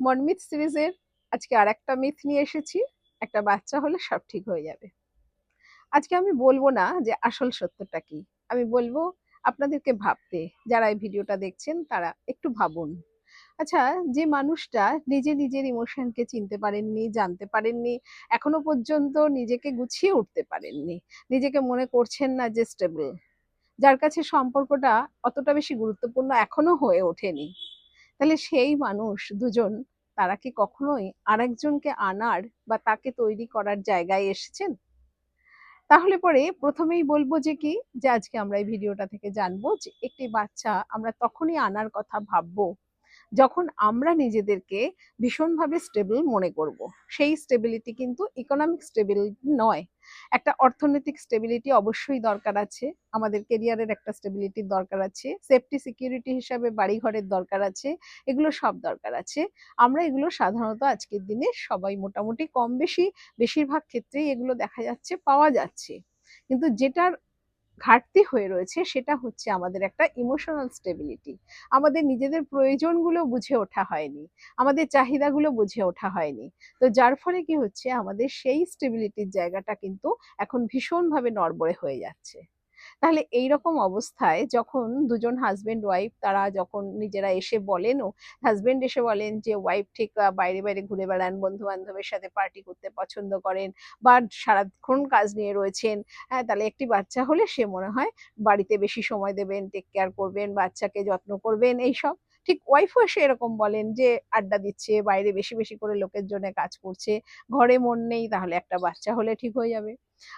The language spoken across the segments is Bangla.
মনমিথ সিরিজের আজকে আরেকটা মিথ নিয়ে এসেছি। একটা বাচ্চা হলে সব ঠিক হয়ে যাবে। আজকে আমি বলবো না যে আসল সত্যটা কি। আমি বলবো আপনাদেরকে ভাবতে, যারা এই ভিডিওটা দেখছেন তারা একটু ভাবুন। আচ্ছা, যে মানুষটা নিজের ইমোশনকে চিনতে পারেননি, জানতে পারেননি, এখনো পর্যন্ত নিজেকে গুছিয়ে উঠতে পারেননি, নিজেকে মনে করছেন না যে স্টেবল, যার কাছে সম্পর্কটা অতটা বেশি গুরুত্বপূর্ণ এখনো হয়ে ওঠেনি, তাহলে সেই মানুষ দুজন তারা কি কখনোই আরেকজনকে আনার বা তাকে তৈরি করার জায়গায় এসেছেন? তাহলে পরে প্রথমেই বলবো যে কি, যে আজকে আমরা এই ভিডিওটা থেকে জানবো যে একটি বাচ্চা আমরা তখনই আনার কথা ভাববো যখন আমরা নিজেদেরকে ভীষণভাবে স্টেবল মনে করব। সেই স্টেবিলিটি কিন্তু ইকোনমিক স্টেবিলিটি নয়। একটা অর্থনৈতিক স্টেবিলিটি অবশ্যই দরকার আছে, আমাদের কেরিয়ারের একটা স্টেবিলিটির দরকার আছে, সেফটি সিকিউরিটি হিসাবে বাড়ি ঘরের দরকার আছে, এগুলো সব দরকার আছে। আমরা এগুলো সাধারণত আজকের দিনে সবাই মোটামুটি কম বেশি বেশিরভাগ ক্ষেত্রেই এগুলো দেখা যাচ্ছে, পাওয়া যাচ্ছে। কিন্তু যেটার ঘাটতি হয়ে রয়েছে সেটা হচ্ছে আমাদের একটা ইমোশনাল স্টেবিলিটি। আমাদের নিজেদের প্রয়োজনগুলো বুঝে ওঠা হয়নি, আমাদের চাহিদাগুলো বুঝে ওঠা হয়নি। তো যার ফলে কি হচ্ছে, আমাদের সেই স্টেবিলিটির জায়গাটা কিন্তু এখন ভীষণভাবে নড়বড়ে হয়ে যাচ্ছে। তাহলে এইরকম অবস্থায় যখন দুজন হাজবেন্ড ওয়াইফ তারা যখন নিজেরা এসে বলেনও, হাজবেন্ড এসে বলেন যে ওয়াইফ ঠিক বাইরে বাইরে ঘুরে বেড়ান, বন্ধু বান্ধবের সাথে পার্টি করতে পছন্দ করেন, বা সারাক্ষণ কাজ নিয়ে রয়েছেন, হ্যাঁ, তাহলে একটি বাচ্চা হলে সে মনে হয় বাড়িতে বেশি সময় দেবেন, টেক কেয়ার করবেন, বাচ্চাকে যত্ন করবেন, এইসব। ঠিক ওয়াইফও এসে এরকম বলেন যে আড্ডা দিচ্ছে, বাইরে বেশি বেশি করে লোকের জন্য কাজ করছে, ঘরে মন নেই, তাহলে একটা বাচ্চা হলে ঠিক হয়ে যাবে।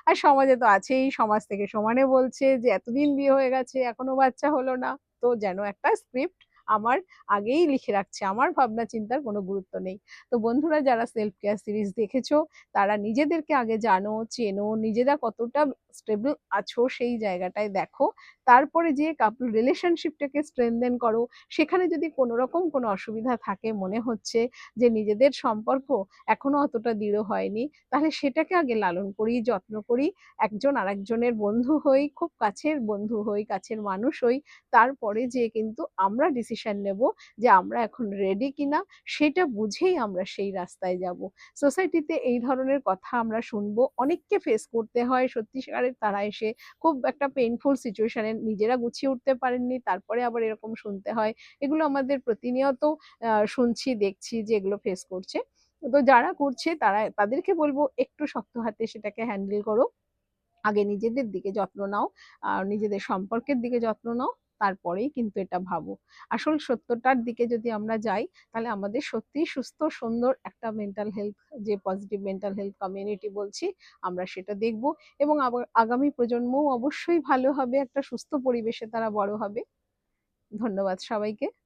আর সমাজে তো আছেই, সমাজ থেকে সমানে বলছে যে এতদিন বিয়ে হয়ে গেছে এখনো বাচ্চা হলো না। তো যেন একটা স্ক্রিপ্ট আমার আগেই লিখে রাখছে, আমার ভাবনা চিন্তার কোনো গুরুত্ব নেই। তো বন্ধুরা, যারা সেলফ কেয়ার সিরিজ দেখেছো তারা নিজেদেরকে আগে জানো, চেনো, নিজেরা কতটা স্টেবল আছো সেই জায়গাটায় দেখো। তারপরে যে কাপল রিলেশনশিপটাকে স্ট্রেনদেন করো। সেখানে যদি কোনো রকম কোনো অসুবিধা থাকে, মনে হচ্ছে যে নিজেদের সম্পর্ক এখনো অতটা দৃঢ় হয়নি, তাহলে সেটাকে আগে লালন করি, যত্ন করি, একজন আরেকজনের বন্ধু হই, খুব কাছের বন্ধু হই, কাছের মানুষ হই। তারপরে যে কিন্তু আমরা ডিসিশন নেব যে আমরা এখন রেডি কিনা, সেটা বুঝেই আমরা সেই রাস্তায় যাব। সোসাইটিতে এই ধরনের কথা আমরা শুনবো, অনেককে ফেস করতে হয় সত্যিকারের, তারা এসে খুব একটা পেইনফুল সিচুয়েশনে নিজেরা গুছিয়ে উঠতে পারেননি, তারপরে আবার এরকম শুনতে হয়। এগুলো আমাদের প্রতিনিয়ত শুনছি, দেখছি যে এগুলো ফেস করছে। তো যারা করছে তারা, তাদেরকে বলবো একটু শক্ত হাতে সেটাকে হ্যান্ডেল করো। আগে নিজেদের দিকে যত্ন নাও, আর নিজেদের সম্পর্কের দিকে যত্ন নাও, তারপরেই কিন্তু এটা ভাবো। আসল সত্যটার দিকে যদি আমরা যাই, তাহলে আমাদের সত্যিই সুস্থ সুন্দর একটা মেন্টাল হেলথ, যে পজিটিভ মেন্টাল হেলথ কমিউনিটি বলছি, আমরা সেটা দেখব। এবং আগামী প্রজন্মও অবশ্যই ভালো হবে, একটা সুস্থ পরিবেশে তারা বড় হবে। ধন্যবাদ সবাইকে।